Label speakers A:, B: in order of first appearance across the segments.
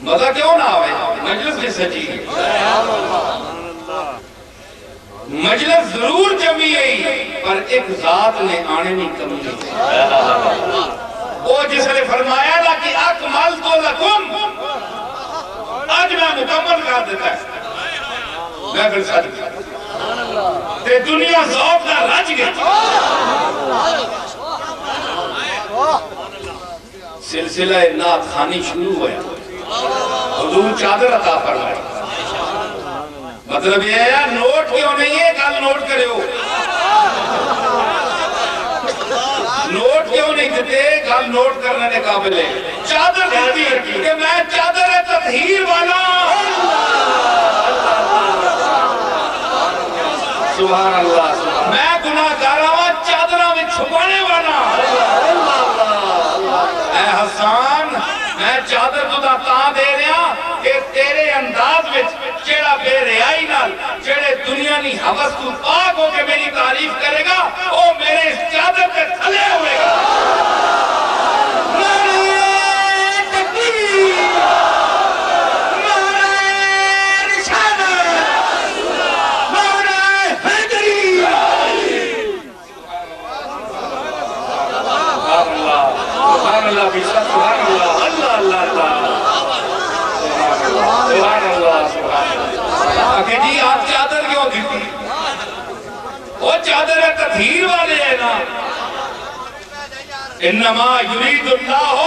A: مزہ کیوں نہ آئے مجلس بھی سجی مجلس ضرور جمی گئی پر ایک ذات نے آنے نہیں کمی نہیں وہ جس نے فرمایا نا کہ اکمل تو لکم آج میں مکمل کر دیتا ہے میں پھر ساتھ تے دنیا ذوق نہ رج گئی سلسلہ نعت خانی شروع ہویا حضور چادر عطا فرمائی مطلب یہ ہے نوٹ کیوں نہیں ہے کل نوٹ کرے ہو نوٹ کیوں نہیں دیتے کل نوٹ کرنے کے قابل ہے چادر دیتی ہے کہ میں چادر تطہیر والا سبحان اللہ میں گناہ کارا چادرہ میں چھپانے والا اے حسان میں چادر تُدہ تاں دے رہا کہ تیرے انداز میں چیڑا بے ریائی نال چیڑے دنیا نہیں حوث تو پاک ہو کے میری تعریف کرے گا او میرے اس چادر پہ تھلے ہوئے گا سبحان اللہ سبحان اللہ اللہ اللہ سبحان اللہ سبحان اللہ کہ جی آپ چادر کیوں دیتی وہ چادر تطہیر والے ہیں نا انما یرید اللہ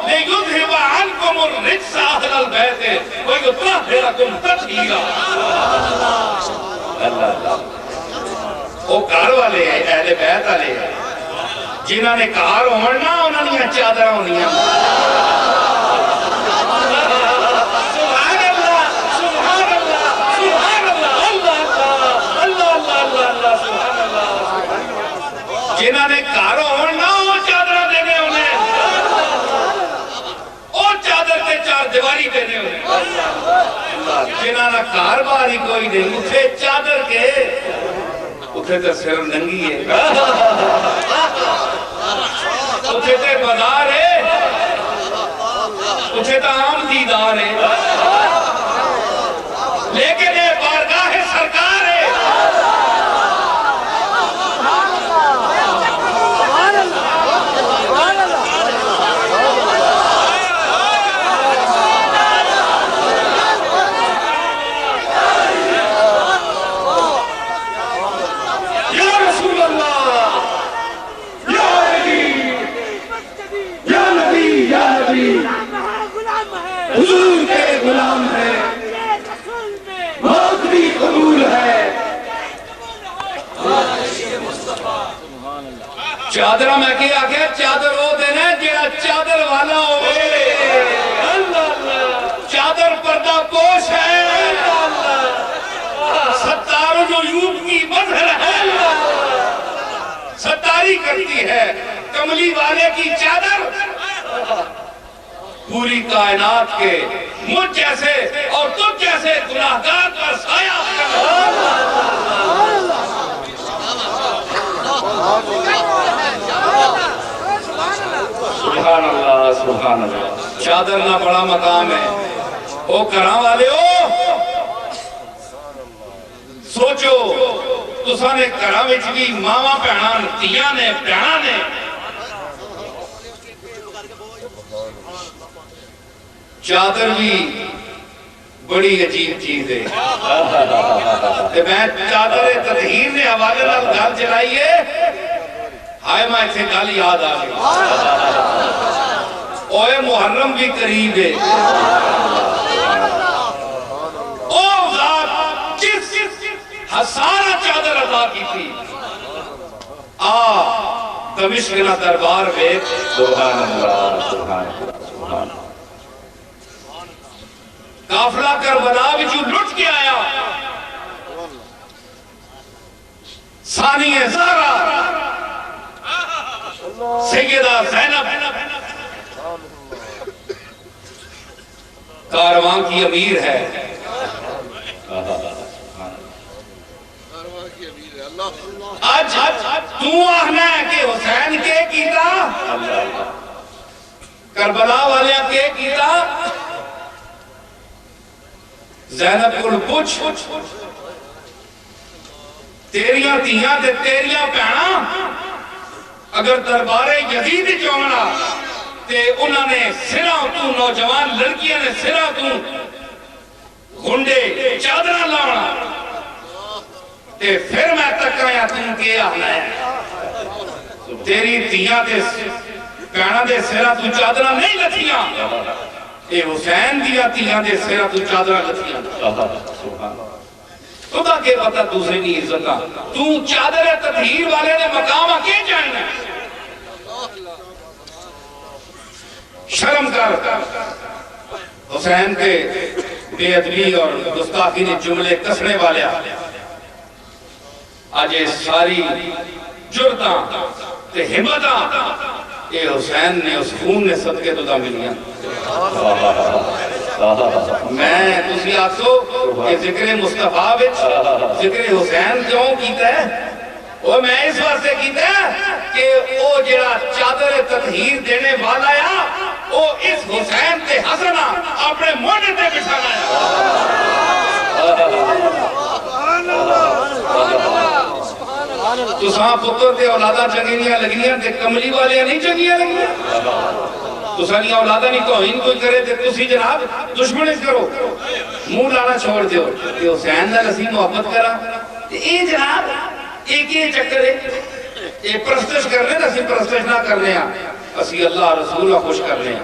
A: لیذھب عنکم الرجس اہل البیت ویطہرکم تطہیرا اللہ وہ گھر والے ہیں اہل بیت والے ہیں جنہاں نے کار ہونا انہاں نے چادرہ ہونی ہیں سبحان اللہ سبحان اللہ سبحان اللہ اللہ اللہ اللہ اللہ سبحان اللہ جنہاں نے کار ہونا وہ چادرہ دینے انہیں اور چادر کے چار دیواری دینے انہیں جنہاں نے کار باری کوئی نہیں اسے چادر کے اتھے تو سر ننگی ہے اتھے تو بازار ہے اتھے تو عام دیدار ہے لیکن یہ بارگاہ سرکار ہے حضور کے غلام ہے موت بھی قبول ہے چادرہ میں کیا کہ چادر ہو دینے جیڑا چادر والا ہوئے چادر پردہ پوش ہے ستار العیوب کی مظہر ہے ستاری کرتی ہے کملی والے کی چادر پوری کائنات کے مجھ جیسے اور تجھ جیسے گناہگار پر سایہ سبحان اللہ سبحان اللہ چادر نہ بڑا مقام ہے او کراں والے ہو سوچو تساں نے کراں وچ بھی ماواں بہناں دھیاں نے بہناں نے چادر بھی بڑی عجیب چیز ہے میں چادر تطہیر نے حوالے نال گل چلائی ہے ہائے میں سے گل یاد آ گئی اوے محرم بھی قریب ہے او ذات جس ہزارہ چادر عطا کی تھی دمشق نہ دربار میں سبحان اللہ سبحان اللہ قافلہ کربلا وچوں لٹ کے آیا ثانی زہرا سیدہ زینب کاروان کی امیر ہے آج تو آہنا ہے کہ حسین کے کیتا کربلا والے کے کیتا زینب کو پوچھ تیریاں تیاں تے تیریاں پہنا اگر دربار یزید چونا تے انہوں نے سرا تو نوجوان لڑکیاں نے سرا تو گھنڈے چادرہ لاؤنا تے پھر میں تک آیا تم کے آنا ہے تیری تیاں تے پہنا دے سرا تو چادرہ نہیں لتھیاں اے حسین دیا تیاں دے سرا تو چادرہ لتھیاں خدا کے پتہ دوسرے نہیں عزتہ تو چادر تطہیر والے نے مقام آکے جائنا شرم کر حسین کے بے ادبی اور گستاخی نے جملے کسنے والے آج یہ ساری جرتاں تے ہمتاں یہ حسین نے اس خون نے صدقے تو دا ملیاں میں تسی آسو کہ ذکر مصطفیٰ وچ ذکر حسین کیوں کیتا ہے وہ میں اس واسطے کیتا ہے کہ وہ جڑا چادر تطہیر دینے والا ہے وہ اس حسین تے حسنہ اپنے موڑے تے بٹھانا ہے تو ساں پتر تے اولادہ چنگیاں لگیاں تے کملی والے نہیں چنگیاں لگیاں تو سانی اولادہ نہیں توہین کوئی کرے تے تسی جناب دشمن اس کرو منہ لانا چھوڑ دیو کہ حسین دا نسی محبت کرا تے اے جناب ایک یہ چکر ہے یہ پرستش کرنے نا سی پرستش نہ کرنے ہیں اسی اللہ رسول کا خوش کرنے ہیں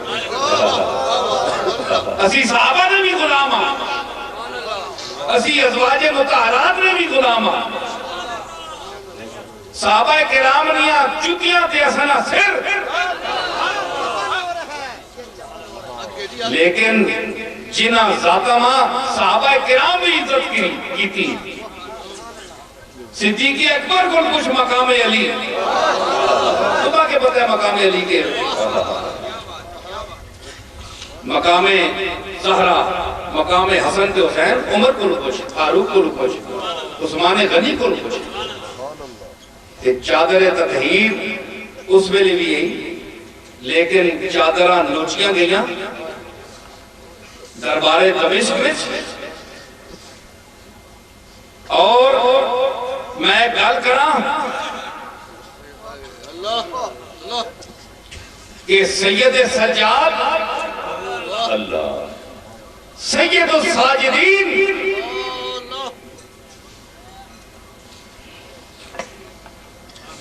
A: اسی صحابہ نے بھی غلام ہیں اسی ازواج مطہرات نے بھی غلام ہیں صحابہ کرام نیا چکیاں تے اسنا سر لیکن جنہ ذاتہ ماں صحابہ کرام بھی عزت کی تھی صدیقی اکبر کو کچھ مقام علی خدا کے پتہ ہے مقام علی کے مقام زہرہ مقام حسن کے حسین عمر کو کچھ فاروق کو کچھ عثمان غنی کو کچھ چادر تطہیر اس ویلے بھی یہی لیکن چادرہ نوچیاں گئیاں دربار دمشق میں اور میں گل کراں کہ سید سجاد سید الساجدین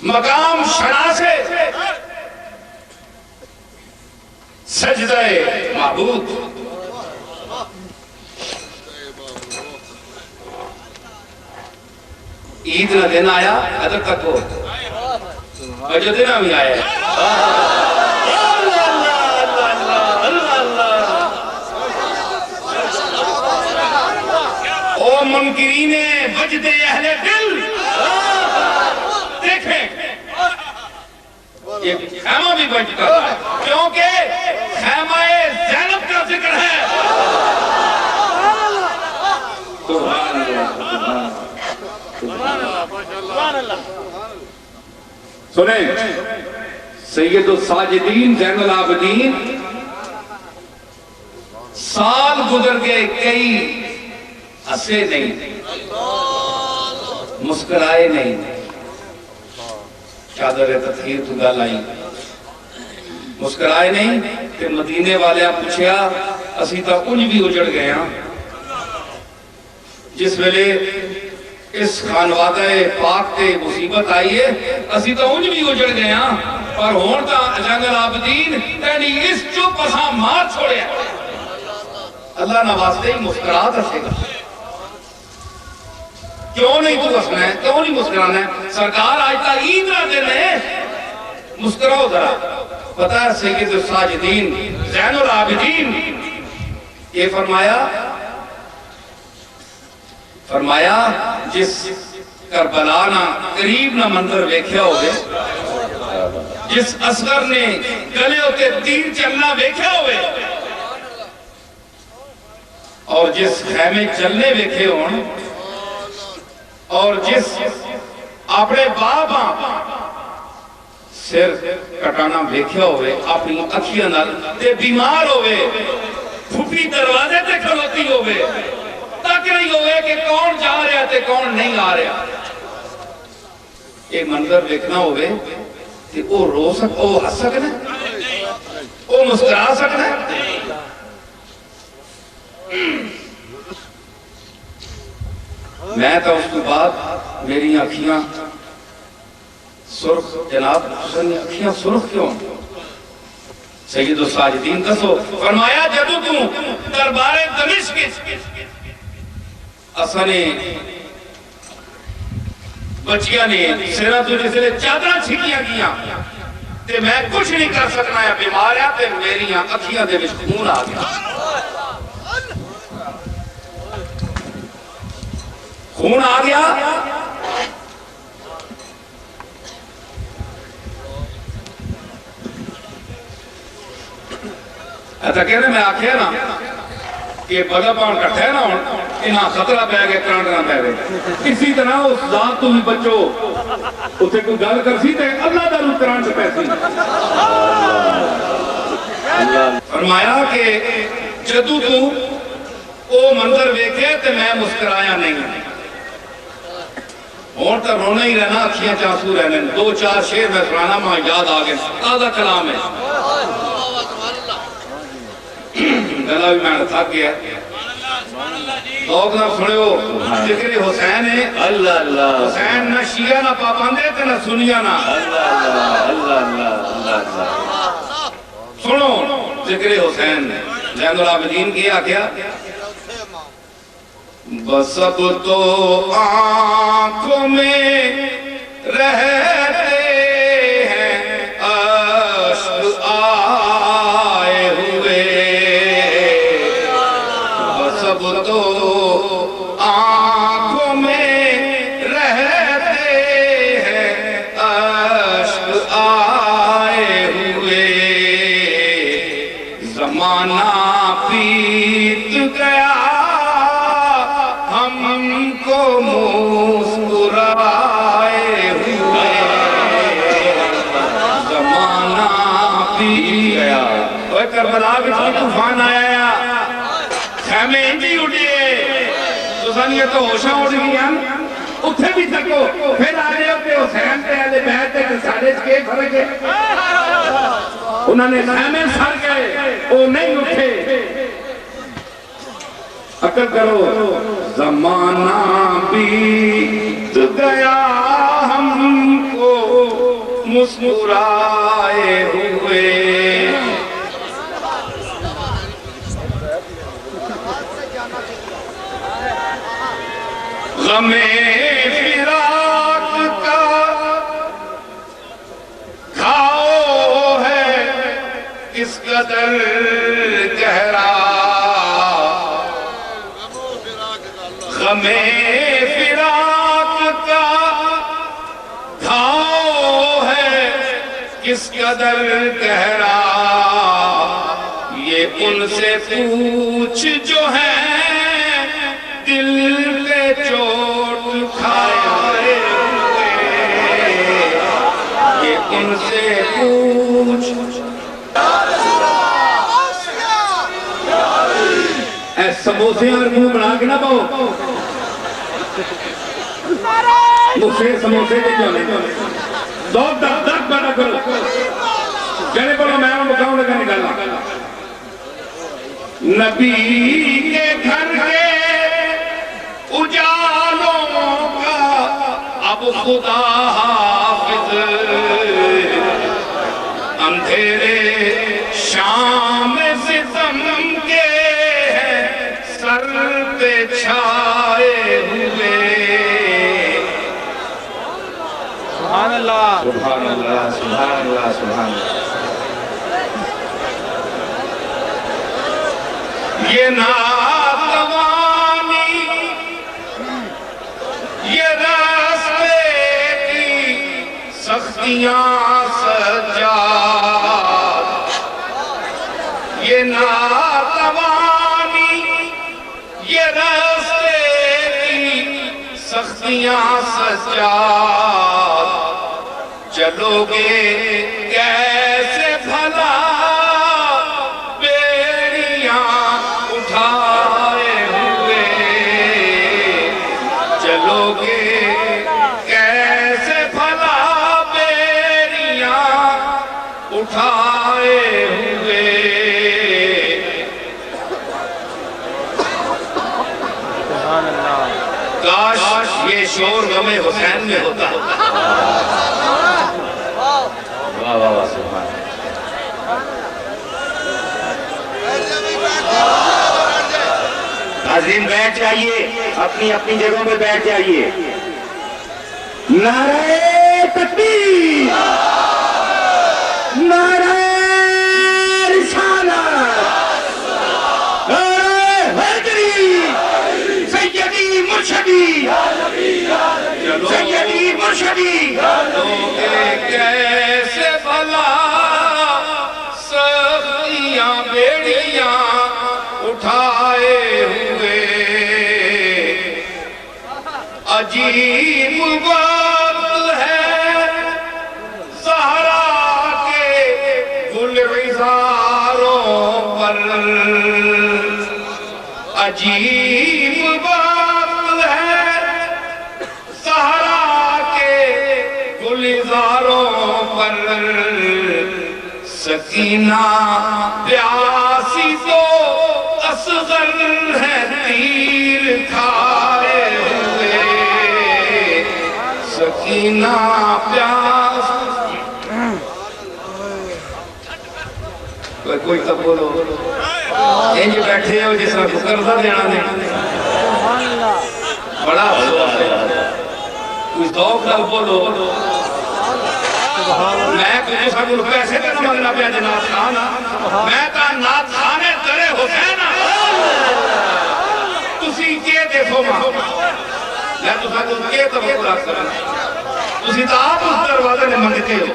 A: مقام شناسے سجدہ معبود عید نہ دن آیا ادھر تک ہو جو دن بھی آیا او منکرین وجد اہل دل دیکھیں یہ خیمہ بھی بج کر ہے کیونکہ خیمہ زینب کا ذکر ہے سنیں سید الساجدین زین العابدین سال گزر گئے کئی ہنسے نہیں مسکرائے نہیں چادر تطہیر تو گل آئی مسکرائے نہیں کہ مدینے والے پوچھیا اسی تا انج بھی اجڑ گئے ہاں جس ویلے اس خانوادہ پاک تے مصیبت آئی ہے اسی تا انج بھی اجڑ گئے ہاں پر ہون تا زین العابدین تینی اس چپ اساں مار چھوڑے اللہ نواستے ہی مسکرات ہسے گا کیوں نہیں تو ہسنا ہے کیوں نہیں مسکرانا ہے سرکار آج تا عید نہ دینے مسکراؤ ذرا پتہ ہے سید الساجدین زین العابدین یہ فرمایا جس کربلا نہ قریب نہ منظر ویکھیا ہوئے جس اصغر نے گلے ہوتے تیر چلنا ویکھیا ہوئے اور جس خیمے چلنے ویکھے ہون اور جس اپنے بابا سر کٹانا ویکھیا ہوئے اپنی اکھیاں نال تے بیمار ہوئے پھوپھی دروازے تے کھلوتی ہوئے ہوئے کہ کون جا رہا تے کون نہیں آ رہا یہ منظر دیکھنا ہوئے کہ وہ رو سکتا وہ ہس سکنا وہ مسکرا سکنا میں تو اس کے بعد میری آنکھیاں سرخ جناب حسن آنکھیاں سرخ کیوں سید الساجدین دسو فرمایا جدو تو دربار دمشق اسانے بچیاں نے سرہ تو جس لئے چادرہ چھکیاں کیا تے میں کچھ نہیں کر سکنا ہے بیماریاں تے میری اکھیاں دے وچ خون آ گیا خون آ گیا ایسا کہنے میں آکھیا نا کہ بڑا پاؤں کرتے ہیں نا انہاں خطرہ پہ گئے کرانٹ نہ پہ گئے اسی طرح اس ذات تو بھی بچو اسے کوئی گل کر سی تے اللہ دا روح کرانٹ پہ سی فرمایا کہ جدو تو او منظر دیکھے تے میں مسکرایا نہیں اور تا رونا ہی رہنا اکھیاں چانسو رہنے دو چار شیر میں سرانا ماں یاد آگئے تازہ کلام ہے گلہ بھی میں نے تھک گیا لوگ نہ سنے ہو ذکر حسین ہے اللہ اللہ حسین نہ شیعہ نہ پاپاندے تھے نہ سنیا نہ سنو ذکر حسین زین العابدین کیا کیا بس اب تو آنکھوں میں رہتے ہیں عشق آئے ہوئے بس اب تو آنکھوں میں رہتے ہیں عشق آئے ہوئے زمانہ پیت گیا ہم کو مسکرائے ہوئے زمانہ پی گیا اوہ کربلا بھی طوفان آیا خیمے ہی اٹھئے تو سنیے تو ہوشاں اٹھ گیا اتھے بھی سکو پھر آئے ہوتے حسین پہ اہلِ بیت ہے کہ ساڑھے کے فرق ہے انہوں نے خیمے سر گئے وہ نہیں اٹھے عقل کرو زمانہ بیت گیا ہم کو مسکرائے ہوئے غم فراق کا کھاؤ ہے کس قدر گہرا غم فراق کا گھاؤ ہے کس قدر گہرا یہ ان سے پوچھ جو ہے دل پہ چوٹ کھائے ہوئے یہ ان سے پوچھ اے سموسے اور منہ بنا کے نہ پاؤ مجھے سموسے کے جو نہیں دو دک دک بنا کرو جنے بولو میں ان مکاؤں لگا نکالا نبی کے گھر کے اجالوں کا اب خدا حافظ اندھیرے شام ستم کے سر پہ چھائے ہوئے سبحان اللہ سبحان اللہ سبحان اللہ سبحان اللہ یہ ناتوانی یہ راستے کی سختیاں سجاد یہ ناتوانی یہ راستے کی سختیاں سجاد چلو گے کیسے بھلا بیڑیاں اٹھائے ہوئے یہ شور غم حسین میں ہوتا ہے۔ واہ واہ واہ سبحان
B: ناظرین بیٹھ جائیے، اپنی اپنی جگہوں پہ بیٹھ جائیے۔ نعرہ تکبیر، نعرہ رسالت، نعرہ حیدری، سیدی مرشدی، سیدی مرشدی۔
A: کیسے بھلا سختیاں بیڑیاں اٹھائے ہوئے، عجیب وقت ہے زہرا کے گلزاروں پر، عجیب وقت ہے زہرا کے گلزاروں پر، سکینہ پیاسی تو اصغر ہے تیر کھائے ہوئے، سکینہ پیاسی۔ کوئی تب بولو انج بیٹھے ہو جس کو قرضہ دینا دینا، بڑا افسوس ہے۔ کوئی ذوق نہ بولو، میں کچھ سا کچھ پیسے کا نمازنا پہ جناب خانا، میں تا نات خانے درے حسین تسی کیے دیکھو ماں، میں تو سا کچھ کیے تب پورا کرنا، تسی تا آپ اس دروازے نے منگتے ہو۔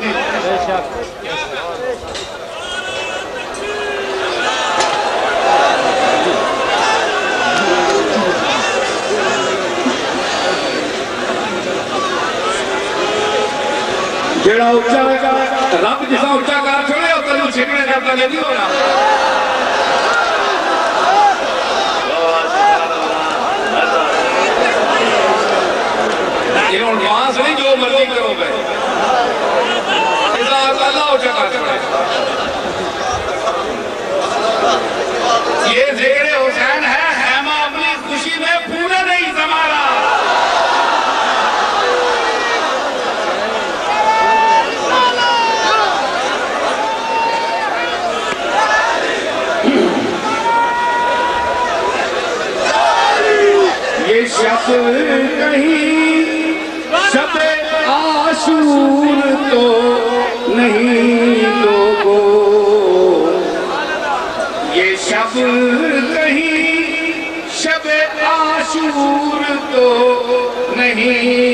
B: جیڑا اچھا
A: رب جسا اچھا کار چھوڑے ہو تنو چھکنے جب تک نہیں ہونا۔ یہ انوانس نہیں جو مرضی کرو گئے، اسا اللہ اچھا کار چھوڑے۔ یہ ذکر حسین ہے، خیمہ اپنی خوشی میں پورا نہیں سمارا۔
B: شب کہیں شب عاشور تو نہیں لوگو، یہ شب کہیں شب عاشور تو نہیں